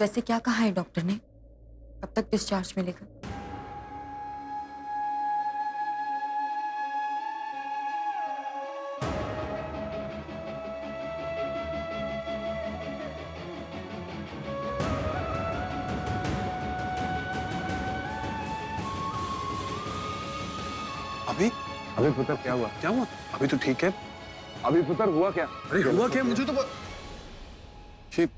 वैसे क्या कहा है डॉक्टर ने? कब तक डिस्चार्ज मिलेगा? अभी अभी पुत्र क्या हुआ? क्या हुआ? अभी तो ठीक है। अभी पुत्र हुआ क्या? अरे हुआ क्या? मुझे तो ये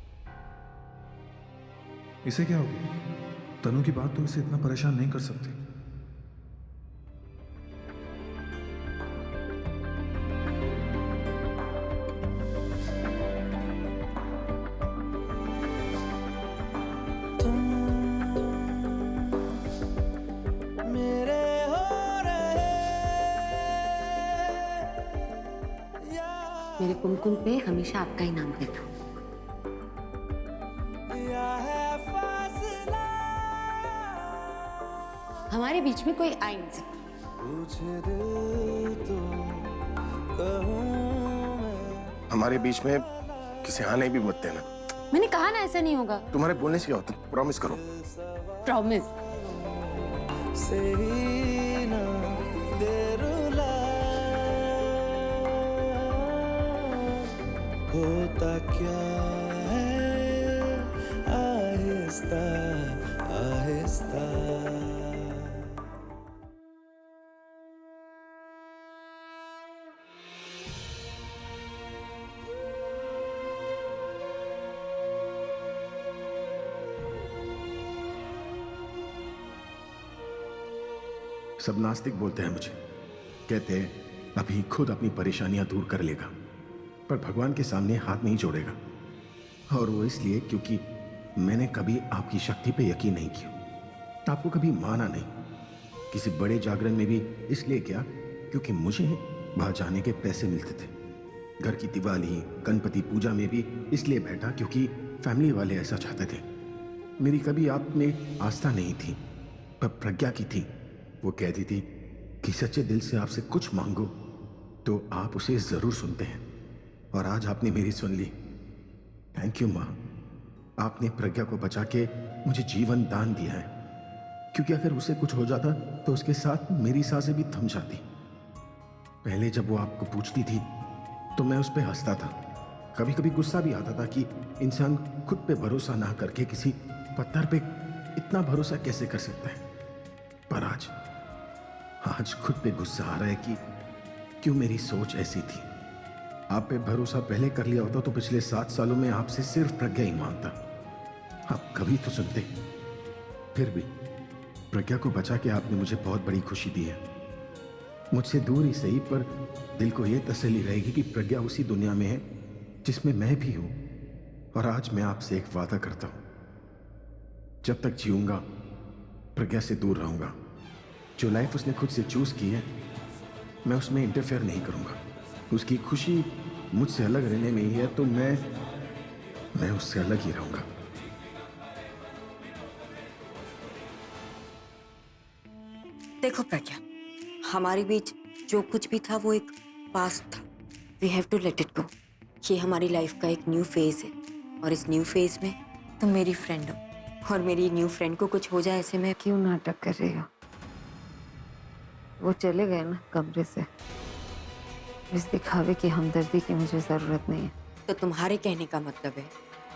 इसे क्या हो गया? तनु की बात तो इसे इतना परेशान नहीं कर सकती। मेरे कुमकुम पे हमेशा आपका ही नाम लेना। हमारे बीच में कोई आ ही नहीं सकता। हमारे बीच में किसी आने भी मत देना। मैंने कहा ना ऐसा नहीं होगा। तुम्हारे बोलने से क्या होता? प्रॉमिस करो। प्रॉमिस। होता क्या है आहिस्ता आहिस्ता। सब नास्तिक बोलते हैं मुझे, कहते हैं अभी खुद अपनी परेशानियां दूर कर लेगा, पर भगवान के सामने हाथ नहीं जोड़ेगा। और वो इसलिए क्योंकि मैंने कभी आपकी शक्ति पे यकीन नहीं किया, आपको कभी माना नहीं। किसी बड़े जागरण में भी इसलिए किया क्योंकि मुझे वहां जाने के पैसे मिलते थे। घर की दिवाली, गणपति पूजा में भी इसलिए बैठा क्योंकि फैमिली वाले ऐसा चाहते थे। मेरी कभी आप में आस्था नहीं थी, पर प्रज्ञा की थी। वो कहती थी कि सच्चे दिल से आपसे कुछ मांगो तो आप उसे जरूर सुनते हैं, और आज आपने मेरी सुन ली। थैंक यू माँ, आपने प्रज्ञा को बचा के मुझे जीवन दान दिया है, क्योंकि अगर उसे कुछ हो जाता तो उसके साथ मेरी सांसें भी थम जाती। पहले जब वो आपको पूछती थी तो मैं उस पर हंसता था, कभी कभी गुस्सा भी आता था कि इंसान खुद पे भरोसा ना करके किसी पत्थर पे इतना भरोसा कैसे कर सकता है। पर आज खुद पे गुस्सा आ रहा है कि क्यों मेरी सोच ऐसी थी। आप पे भरोसा पहले कर लिया होता तो पिछले 7 सालों में आपसे सिर्फ प्रज्ञा ही मांगता। आप कभी तो सुनते। फिर भी प्रज्ञा को बचा के आपने मुझे बहुत बड़ी खुशी दी है। मुझसे दूर ही सही, पर दिल को यह तसल्ली रहेगी कि प्रज्ञा उसी दुनिया में है जिसमें मैं भी हूं। और आज मैं आपसे एक वादा करता हूं, जब तक जीऊंगा प्रज्ञा से दूर रहूंगा। जो लाइफ उसने खुद से चूज की है, मैं उसमें इंटरफेयर नहीं करूंगा। उसकी खुशी मुझसे अलग रहने में ही है, तो मैं उससे अलग ही रहूंगा। देखो प्रज्ञा, हमारे बीच जो कुछ भी था वो एक पास्ट था। We have to let it go. ये हमारी लाइफ का एक न्यू फेज है, और इस न्यू फेज में तुम मेरी फ्रेंड हो, और मेरी न्यू फ्रेंड को कुछ हो जाए ऐसे में क्यों नाटक कर रही हो? वो चले गए ना कमरे से। इस दिखावे की हमदर्दी की मुझे जरूरत नहीं है। तो तुम्हारे कहने का मतलब है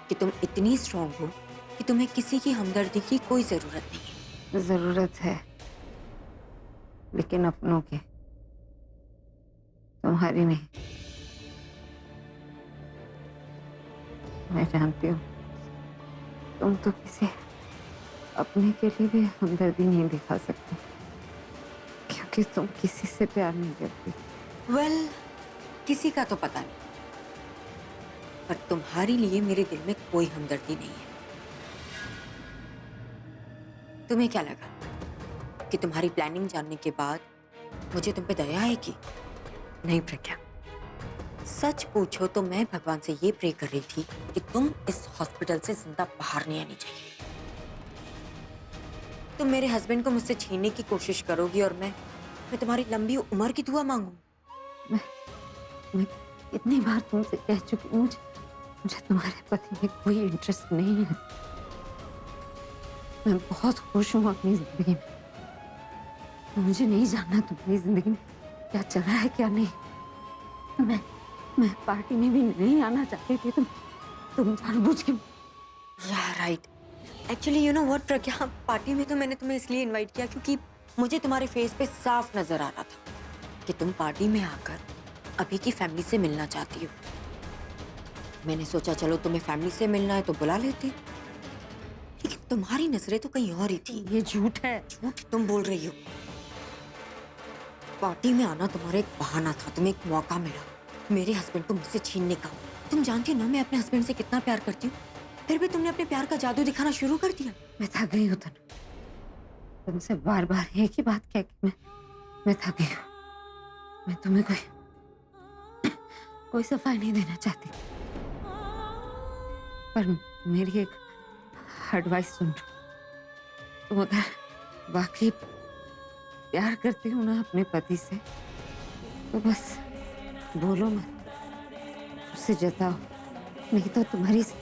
कि तुम इतनी स्ट्रांग हो कि तुम्हें किसी की हमदर्दी की कोई जरूरत नहीं है। जरूरत है, लेकिन अपनों की, तुम्हारी नहीं। मैं जानती हूँ तुम तो किसी अपने के लिए भी हमदर्दी नहीं दिखा सकती, क्योंकि तुम किसी से प्यार नहीं करती। वेल, किसी का तो पता नहीं, पर तुम्हारे लिए मेरे दिल में कोई हमदर्दी नहीं है। तुम्हें क्या लगा कि तुम्हारी प्लानिंग जानने के बाद मुझे तुम पे दया आएगी? नहीं प्रज्ञा, सच पूछो तो मैं भगवान से ये प्रे कर रही थी कि तुम इस हॉस्पिटल से जिंदा बाहर नहीं आनी चाहिए। तुम मेरे हस्बैंड को मुझसे छीनने की कोशिश करोगी और मैं तुम्हारी लंबी उम्र की दुआ मांगू। मैं इतनी बार तुमसे कह चुकी हूँ, मुझे तुम्हारे पति में कोई इंटरेस्ट नहीं है। मैं बहुत खुश हूँ अपनी जिंदगी में। मुझे नहीं जानना तुम्हारी जिंदगी में क्या चल रहा है क्या नहीं। मैं पार्टी में भी नहीं आना चाहती थी। तुम जानबूझ के। या right. Actually you know what Pragya, party में तो मैंने तुम्हें इसलिए इनवाइट किया क्योंकि मुझे तुम्हारे फेस पे साफ नजर आ रहा था कि तुम पार्टी में आकर अभी की फैमिली से मिलना चाहती हो। मैंने सोचा चलो तुम्हें फैमिली से मिलना है तो बुला लेती, लेकिन तुम्हारी नजरें तो कहीं और ही थी। ये झूठ है। झूठ तुम बोल रही हो। पार्टी में आना तुम्हारा एक बहाना था, तुम्हें एक मौका मिला मेरे हस्बैंड को मुझसे छीनने का। तुम जानती हो ना मैं अपने हस्बैंड से कितना प्यार करती हूँ, फिर भी तुमने अपने प्यार का जादू दिखाना शुरू कर दिया। मैं थक गई हूँ तनु, तुमसे बार बार एक ही बात कह के मैं थक गई हूँ। मैं तुम्हें कोई सफाई नहीं देना चाहती, पर मेरी एक एडवाइस सुन। तुम अगर वाकई प्यार करती हो ना अपने पति से तो बस बोलो मत, उससे जताओ, नहीं तो तुम्हारी इस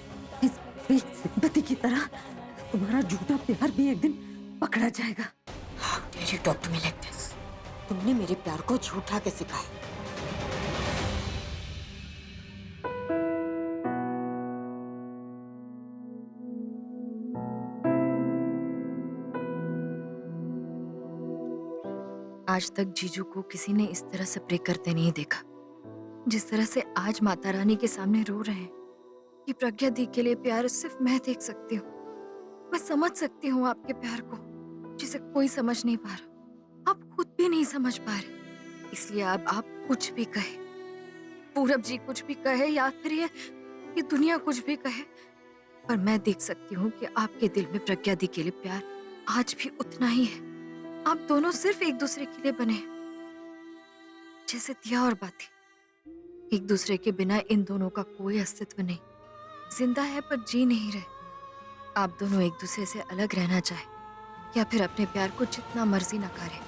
सिंपैथी की तरह तुम्हारा झूठा प्यार भी एक दिन पकड़ा जाएगा। How dare you talk to me like this? तुमने मेरे प्यार को झूठा कैसे कहा? आज तक जीजू को किसी ने इस तरह से प्रे करते नहीं देखा, जिस तरह से आज माता रानी के सामने रो रहे हैं कि प्रज्ञा दी के लिए प्यार सिर्फ मैं देख सकती हूँ। मैं समझ सकती हूँ आपके प्यार को, जिसे कोई समझ नहीं पा रहा, आप खुद भी नहीं समझ पा रहे। इसलिए अब आप कुछ भी कहे, पूरब जी कुछ भी कहे या फिर ये दुनिया कुछ भी कहे, पर मैं देख सकती हूँ कि आपके दिल में प्रज्ञा दी के लिए प्यार आज भी उतना ही है। आप दोनों सिर्फ एक दूसरे के लिए बने हैं, जैसे दिया और बाती। एक दूसरे के बिना इन दोनों का कोई अस्तित्व नहीं, जिंदा है पर जी नहीं रहे। आप दोनों एक दूसरे से अलग रहना चाहे या फिर अपने प्यार को जितना मर्जी नकारे,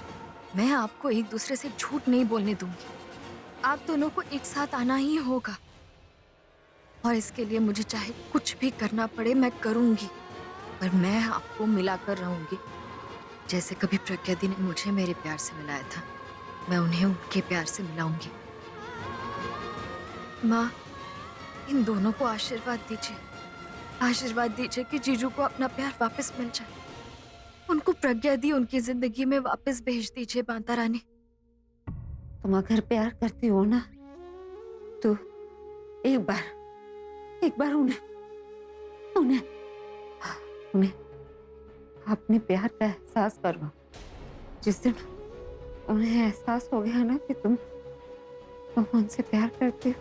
मैं आपको एक दूसरे से झूठ नहीं बोलने दूंगी। आप दोनों को एक साथ आना ही होगा, और इसके लिए मुझे चाहे कुछ भी करना पड़े मैं करूंगी, पर मैं आपको मिलाकर रहूंगी। जैसे कभी प्रज्ञा दी ने मुझे मेरे प्यार से मिलाया था, मैं उन्हें उनके प्यार से मिलाऊंगी। माँ, इन दोनों को आशीर्वाद दीजिए, आशीर्वाद दीजिए कि जीजू को अपना प्यार वापस मिल जाए। उनको प्रज्ञा दी उनकी जिंदगी में वापस भेज दीजिए माता रानी। तुम अगर प्यार करती हो ना तो एक बार उन्हें अपने प्यार का एहसास करवाओ। जिस दिन उन्हें एहसास हो गया ना कि तुम उनसे प्यार करते हो,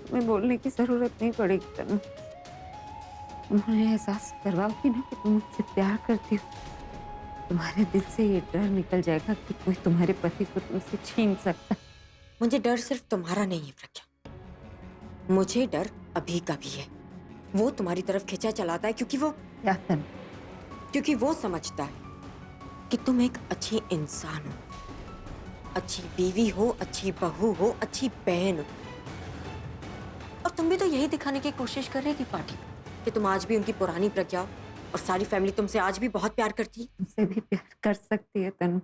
तुम्हें बोलने की जरूरत नहीं पड़ेगी तनु। उन्हें एहसास करवाओगी ना कि तुम उनसे प्यार करती हो, तुम्हारे दिल से ये डर निकल जाएगा कि कोई तुम्हारे पति को तुमसे छीन सकता। मुझे डर सिर्फ तुम्हारा नहीं है प्रज्ञा, मुझे डर अभी का भी है। वो तुम्हारी तरफ खिंचा चलाता है क्योंकि वो समझता है कि तुम एक अच्छी इंसान हो, अच्छी बीवी हो, अच्छी बहू हो, अच्छी बहन हो। और तुम भी तो यही दिखाने की कोशिश कर रही थी पार्टी में कि तुम आज भी उनकी पुरानी प्रज्ञा हो और सारी फैमिली तुमसे आज भी बहुत प्यार करती है। तुमसे भी प्यार कर सकती है तनु,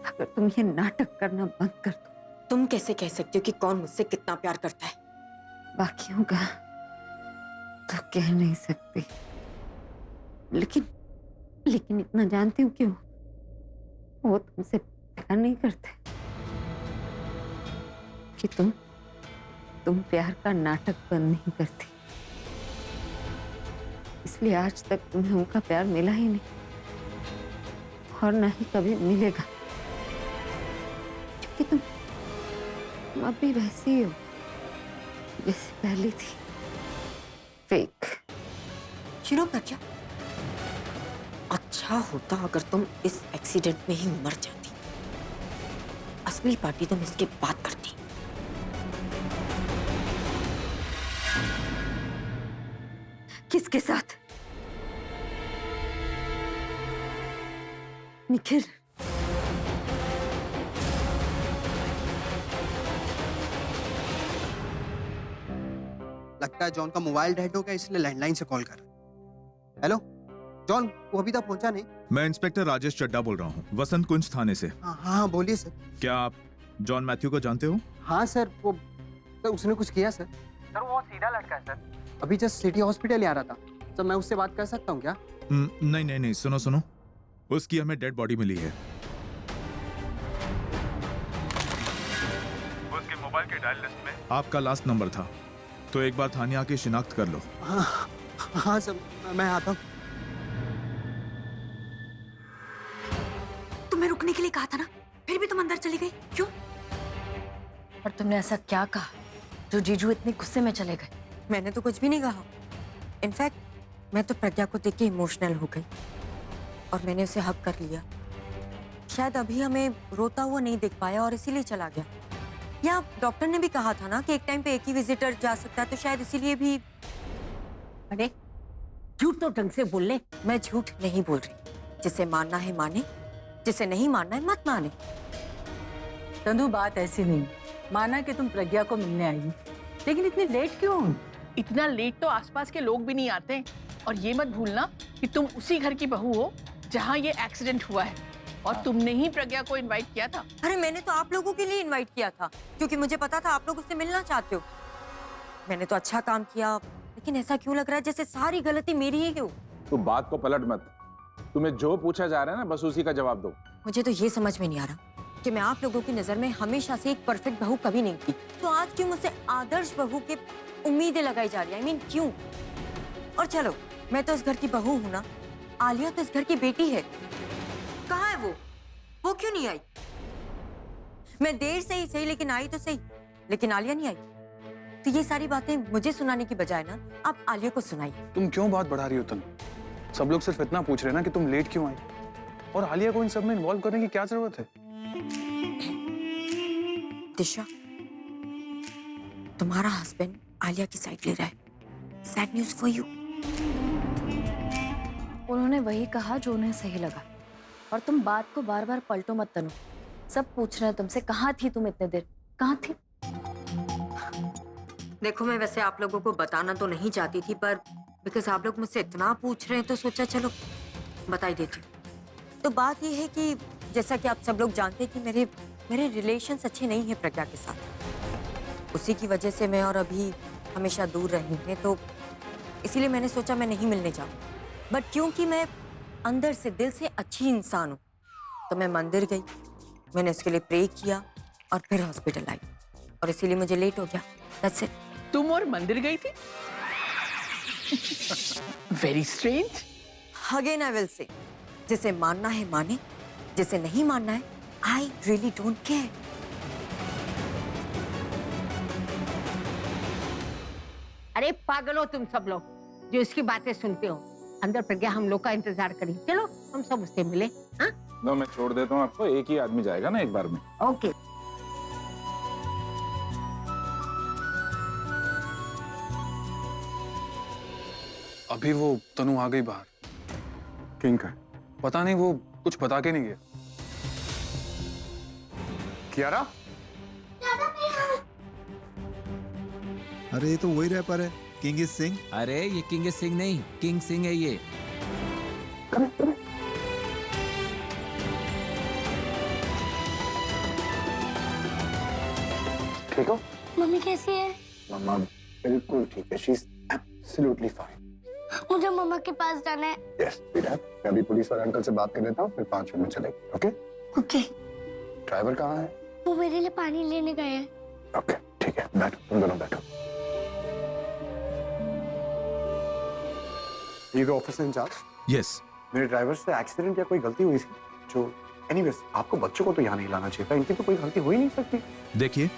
अगर तुम ये नाटक करना बंद कर दो। तुम कैसे कह सकती हो कि कौन मुझसे कितना प्यार करता है? बाकियों का तो कह नहीं सकती, लेकिन इतना जानती हूँ कि वो तुमसे प्यार नहीं करते, कि तुम प्यार का नाटक बंद नहीं करती। इसलिए आज तक तुम्हें उनका प्यार मिला ही नहीं और ना ही कभी मिलेगा, क्योंकि तुम अब भी वैसी ही हो जैसे पहले थी, फेक। सुनो प्रज्ञा, अच्छा होता अगर तुम इस एक्सीडेंट में ही मर जाती, असली पार्टी तुम इसके बाद करती। किसके साथ? निखिल। लगता है जॉन का मोबाइल डेड हो गया, इसलिए लैंडलाइन से कॉल कर। हेलो जॉन वो अभी तक पहुंचा नहीं। मैं इंस्पेक्टर राजेश चड्डा बोल रहा हूँ, वसंत कुंज थाने से। हाँ बोलिए सर। क्या आप जॉन मैथ्यू को जानते हो? हाँ सर, वो सर उसने कुछ किया सर। सर वो सीधा लड़का है सर, अभी जस्ट सिटी हॉस्पिटल ही आ रहा था सर। मैं उससे बात कर सकता हूँ क्या? नहीं नहीं नहीं, सुनो सुनो, उसकी हमें डेड बॉडी मिली है। उसके मोबाइल के डायल लिस्ट में आपका लास्ट नंबर था, तो एक बार थाने आके शिनाख्त कर लो। हाँ सर, मैं आता हूँ। तुम्हें रुकने के लिए कहा था ना, फिर भी तुम अंदर चली गई, क्यों? और तुमने ऐसा क्या कहा जो जीजू इतने गुस्से में चले गए? मैंने तो कुछ भी नहीं कहा। इनफैक्ट मैं तो प्रज्ञा को देख के इमोशनल हो गई और मैंने उसे हक कर लिया। शायद अभी हमें रोता हुआ नहीं देख पाया और इसीलिए चला गया। या डॉक्टर ने भी कहा था ना कि एक टाइम पे एक ही विजिटर जा सकता है, तो शायद इसीलिए भी। अरे झूठ तो ढंग से बोल ले। मैं झूठ नहीं बोल रही। जिसे मानना है माने, जिसे नहीं मानना है मत माने। तनु बात ऐसी नहीं, माना कि तुम प्रज्ञा को मिलने आई हो, लेकिन इतनी लेट क्यों? इतना लेट तो आसपास के लोग भी नहीं आते। और ये मत भूलना कि तुम उसी घर की बहू हो जहाँ ये एक्सीडेंट हुआ है, और तुमने ही प्रज्ञा को इनवाइट किया था। अरे मैंने तो आप लोगों के लिए इनवाइट किया था, क्योंकि मुझे पता था आप लोग उससे मिलना चाहते हो। मैंने तो अच्छा काम किया, लेकिन ऐसा क्यों लग रहा है जैसे सारी गलती मेरी ही हो? तू बात को पलट मत। तुम्हें जो पूछा जा रहा है ना, बस उसी का जवाब दो। मुझे तो ये समझ में नहीं आ रहा कि मैं आप लोगों की नजर में हमेशा से एक परफेक्ट बहू कभी नहीं थी, तो आज क्यों मुझसे आदर्श बहू की उम्मीदें लगाई जा रही है? I mean, क्यों? और चलो, मैं तो इस घर की बहू हूं ना, आलिया तो इस घर की बेटी है। कहाँ है वो क्यों नहीं आई? मैं देर से ही सही, लेकिन आई तो सही, लेकिन आलिया नहीं आई। तो ये सारी बातें मुझे सुनाने की बजाय ना आप आलिया को सुनाइए। तुम क्यों बात बढ़ा रही हो तनु? सब लोग सिर्फ इतना पूछ रहे हैं ना कि तुम लेट क्यों आई, और आलिया को इन सब में इन्वॉल्व करने की क्या जरूरत है? दिशा, तुम्हारा हस्बैंड आलिया की साइड ले रहा है। Sad news for you. उन्होंने वही कहा जो उन्हें सही लगा, और तुम बात को बार बार पलटो मत तनु। सब पूछ रहे हैं तुमसे, कहाँ थी तुम इतने देर, कहाँ थी? देखो, मैं वैसे आप लोगों को बताना तो नहीं चाहती थी, पर बिकॉज आप लोग मुझसे इतना पूछ रहे हैं तो सोचा चलो बता ही देती हूँ। तो बात ये है कि जैसा कि आप सब लोग जानते हैं कि मेरे रिलेशंस अच्छे नहीं हैं प्रज्ञा के साथ। उसी की वजह से मैं और अभी हमेशा दूर रही हैं, तो इसीलिए मैंने सोचा मैं नहीं मिलने जाऊँ। बट क्योंकि मैं अंदर से दिल से अच्छी इंसान हूँ, तो मैं मंदिर गई, मैंने उसके लिए प्रे किया और फिर हॉस्पिटल आई, और इसीलिए मुझे लेट हो गया। That's it. तुम और मंदिर गई थी? Very strange. Again I will say, जिसे मानना है माने, जिसे नहीं मानना है I really don't care. अरे पागल हो तुम सब लोग जो इसकी बातें सुनते हो। अंदर प्रज्ञा हम लोग का इंतजार करी, चलो हम सब उससे मिले। हाँ लो, मैं छोड़ देता हूँ आपको, एक ही आदमी जाएगा ना एक बार में। ओके। अभी वो तनु आ गई बाहर। किंग का पता नहीं, वो कुछ बता के नहीं गया। कियारा, अरे ये तो वही रैपर है, किंग इज सिंह। अरे ये किंग सिंह नहीं, किंग सिंह है ये। ठीक हो? मम्मी कैसी है? मम्मा बिल्कुल ठीक है, शी इज एब्सोल्युटली फाइन। मुझे मम्मा के पास जाना है। यस बेटा, मैं अभी पुलिस वाले अंकल से बात कर लेता हूँ, फिर 5 मिनट में चलेंगे। ओके? ओके। ड्राइवर कहाँ है? वो मेरे लिए पानी लेने गए हैं। ओके ठीक है, बैठो, तुम दोनों बैठो। ये द ऑफिसर इंचार्ज? यस। मेरे ड्राइवर से एक्सीडेंट या कोई गलती हुई थी जो, एनीवेज आपको बच्चों को तो यहाँ नहीं लाना चाहिए था, इनकी तो कोई गलती हो ही नहीं सकती। देखिए,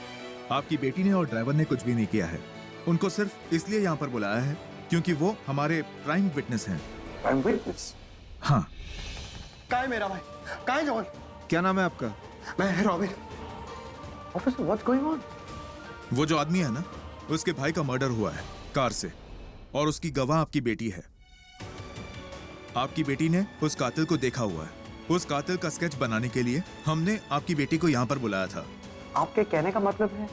आपकी बेटी ने और ड्राइवर ने कुछ भी नहीं किया है। उनको सिर्फ इसलिए यहाँ पर बुलाया है क्योंकि वो हमारे प्राइम विटनेस हैं। Prime witness? हाँ। कहाँ है मेरा भाई? कहाँ है जॉन? क्या नाम है आपका? मैं robin. Officer, what's going on? वो जो आदमी है ना, उसके भाई का मर्डर हुआ है कार से, और उसकी गवाह आपकी बेटी है। आपकी बेटी ने उस कातिल को देखा हुआ है। उस कातिल का स्केच बनाने के लिए हमने आपकी बेटी को यहाँ पर बुलाया था। आपके कहने का मतलब है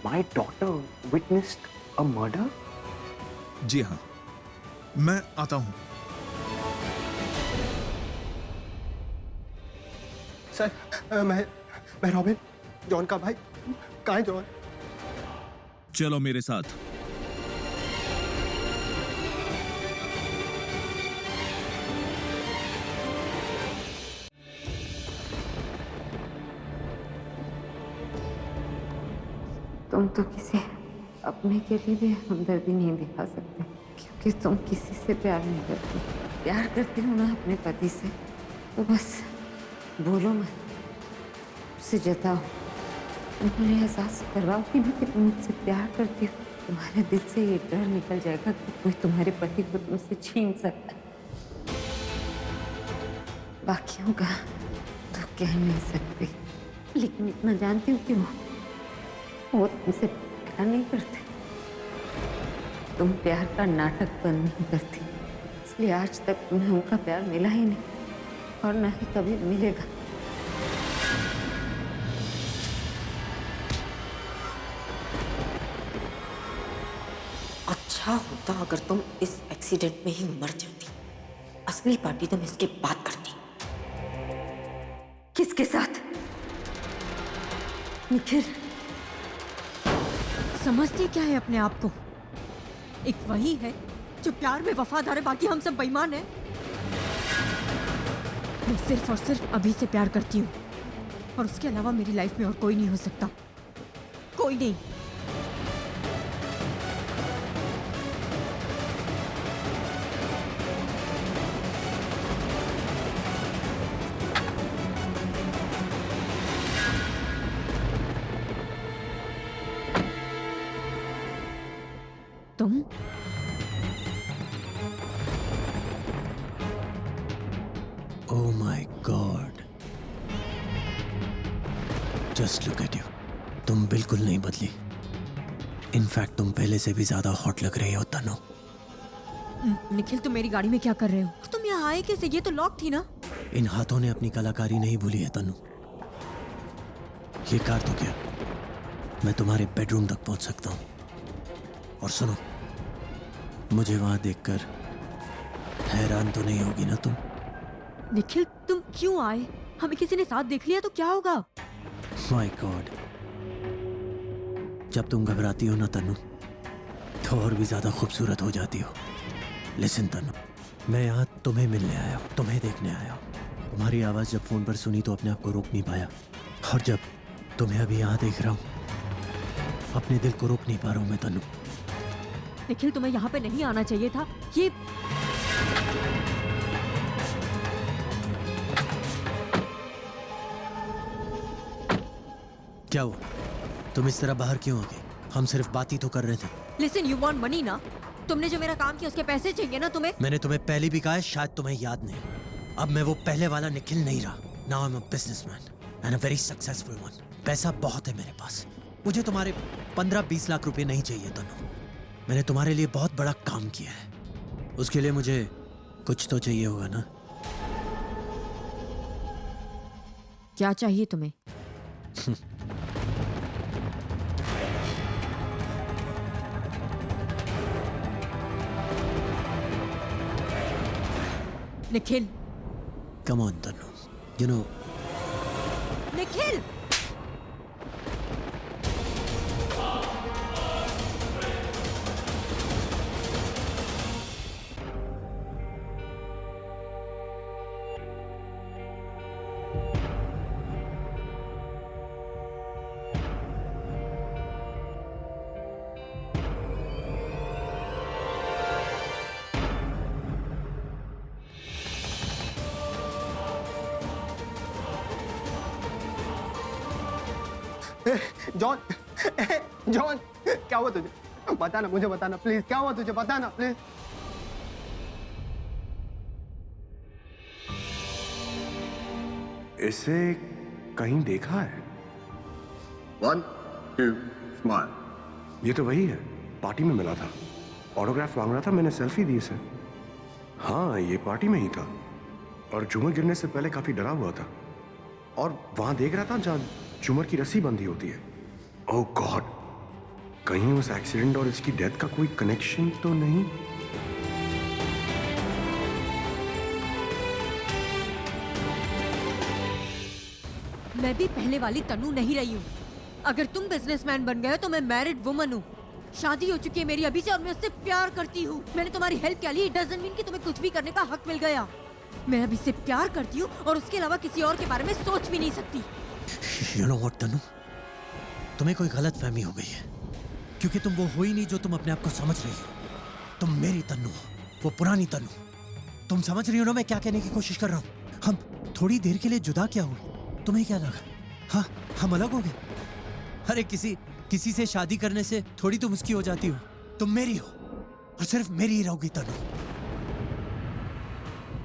my daughter witnessed a murder? जी हाँ, मैं आता हूँ। सर मैं रॉबिन, जॉन का भाई। कहाँ है जॉन? चलो मेरे साथ। तुम तो किसी अपने के लिए भी हमदर्दी नहीं दिखा सकते, क्योंकि तुम किसी से प्यार नहीं करती। प्यार करती हो ना अपने पति से, तो बस बोलो मत, उससे जताओ। तुम्हारे एहसास करवाओगी ना कि तुम मुझसे प्यार करती हो, तुम्हारे दिल से ये डर निकल जाएगा कि कोई तुम्हारे पति को तुमसे छीन सकता है। बाकियों का तो कह नहीं सकती, लेकिन इतना जानती हूँ कि वो तुमसे प्यार नहीं करते। तुम प्यार का नाटक बंद नहीं करती, इसलिए आज तक तुम्हें उनका प्यार मिला ही नहीं और ना ही कभी मिलेगा। अच्छा होता अगर तुम इस एक्सीडेंट में ही मर जाती। असली पार्टी तुम इसके बाद करती। किसके साथ? निखिल, समझती क्या है अपने आप को? एक वही है जो प्यार में वफादार है, बाकी हम सब बेईमान हैं। मैं सिर्फ और सिर्फ अभी से प्यार करती हूँ, और उसके अलावा मेरी लाइफ में और कोई नहीं हो सकता, कोई नहीं। तुम oh my God, just look at you. तुम बिल्कुल नहीं बदली। इनफैक्ट तुम पहले से भी ज्यादा हॉट लग रही हो तनु। निखिल, तुम मेरी गाड़ी में क्या कर रहे हो? तुम यहाँ आए कैसे? ये तो लॉक थी ना। इन हाथों ने अपनी कलाकारी नहीं भूली है तनु। ये कार तो क्या, मैं तुम्हारे बेडरूम तक पहुंच सकता हूँ। और सुनो, मुझे वहां देखकर हैरान तो नहीं होगी ना तुम? निखिल, तुम क्यों आए? हमें किसी ने साथ देख लिया तो क्या होगा? माय गॉड, जब तुम घबराती हो ना तनु, तो और भी ज्यादा खूबसूरत हो जाती हो। लिसन तनु, मैं यहाँ तुम्हें मिलने आया हूँ, तुम्हें देखने आया हूँ। तुम्हारी आवाज जब फोन पर सुनी तो अपने आप को रोक नहीं पाया, और जब तुम्हें अभी यहाँ देख रहा हूँ, अपने दिल को रोक नहीं पा रहा हूँ मैं तनु। निखिल, तुम्हें यहाँ पे नहीं आना चाहिए था। ये क्या हुआ? तुम इस तरह बाहर क्यों आ गए? हम सिर्फ बात ही तो कर रहे थे। लिसन, यू वांट मनी ना? तुमने जो मेरा काम किया उसके पैसे चाहिए ना तुम्हें? मैंने तुम्हें पहले भी कहा है, शायद तुम्हें याद नहीं। अब मैं वो पहले वाला निखिल नहीं रहा। Now I am a businessman and a very successful one. पैसा बहुत है मेरे पास। मुझे तुम्हारे 15-20 लाख रुपए नहीं चाहिए तनु। मैंने तुम्हारे लिए बहुत बड़ा काम किया है, उसके लिए मुझे कुछ तो चाहिए होगा ना? क्या चाहिए तुम्हें? Nikhil, come on Tanu, you know. Nikhil, John, John, क्या हुआ तुझे? बताना, मुझे बताना प्लीज, क्या हुआ तुझे? बताना प्लीज। इसे कहीं देखा है? 1, 2, स्माइल। ये तो वही है, पार्टी में मिला था, ऑटोग्राफ मांग रहा था, मैंने सेल्फी दी इसे। हाँ, ये पार्टी में ही था, और झूमर गिरने से पहले काफी डरा हुआ था, और वहां देख रहा था जहां झूमर की रस्सी बंधी होती है। ओह गॉड, कहीं उस एक्सीडेंट और इसकी डेथ का कोई कनेक्शन तो नहीं? मैं भी पहले वाली तनु नहीं रही हूँ। अगर तुम बिजनेसमैन बन गए हो तो मैं मैरिड वुमन हूँ। शादी हो चुकी है मेरी अभी से और मैं उससे प्यार करती हूँ। मैंने तुम्हारी हेल्प क्या ली, इट डजंट मीन कि तुम्हें कुछ भी करने का हक मिल गया। मैं अभी से प्यार करती हूँ और उसके अलावा किसी और के बारे में सोच भी नहीं सकती। You know what, तनु? तुम्हें कोई गलत फहमी हो गई है, क्योंकि तुम वो हो ही नहीं जो तुम अपने आप को समझ रही हो। तुम मेरी तनु हो, वो पुरानी तनु। तुम समझ रही हो ना मैं क्या कहने की कोशिश कर रहा हूँ? हम थोड़ी देर के लिए जुदा क्या हुए, तुम्हें क्या लगा? हाँ, हम अलग हो गए। अरे किसी से शादी करने से थोड़ी तुम उसकी हो जाती हो। तुम मेरी हो और सिर्फ मेरी ही रहोगी तनु।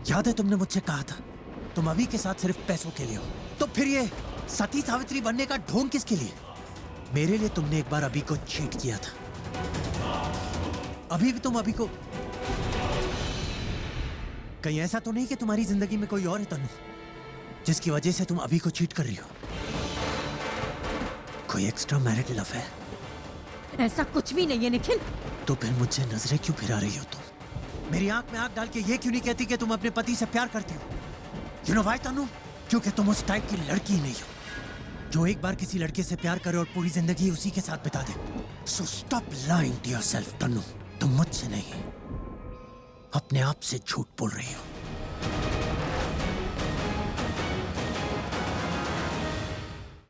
याद है तुमने मुझसे कहा था तुम अभी के साथ सिर्फ पैसों के लिए हो, तो फिर ये सती सावित्री बनने का ढोंग किसके लिए? मेरे लिए तुमने एक बार अभी को चीट किया था। अभी भी तुम अभी को, कहीं ऐसा तो नहीं कि तुम्हारी जिंदगी में कोई और है तनु, जिसकी वजह से तुम अभी को चीट कर रही हो? कोई एक्स्ट्रा मैरिड लव है? ऐसा कुछ भी नहीं है निखिल। तो फिर मुझसे नजरें क्यों फिरा रही हो तुम? मेरी आंख में आंख डाल के ये क्यों नहीं कहती कि तुम अपने पति से प्यार करती हो? You know why, तनु? क्योंकि तुम उस टाइप की लड़की नहीं हो जो एक बार किसी लड़के से प्यार करे और पूरी जिंदगी उसी के साथ बिता दे। So stop lying to yourself, तनु। तुम मुझसे नहीं, अपने आप से झूठ बोल रही हो।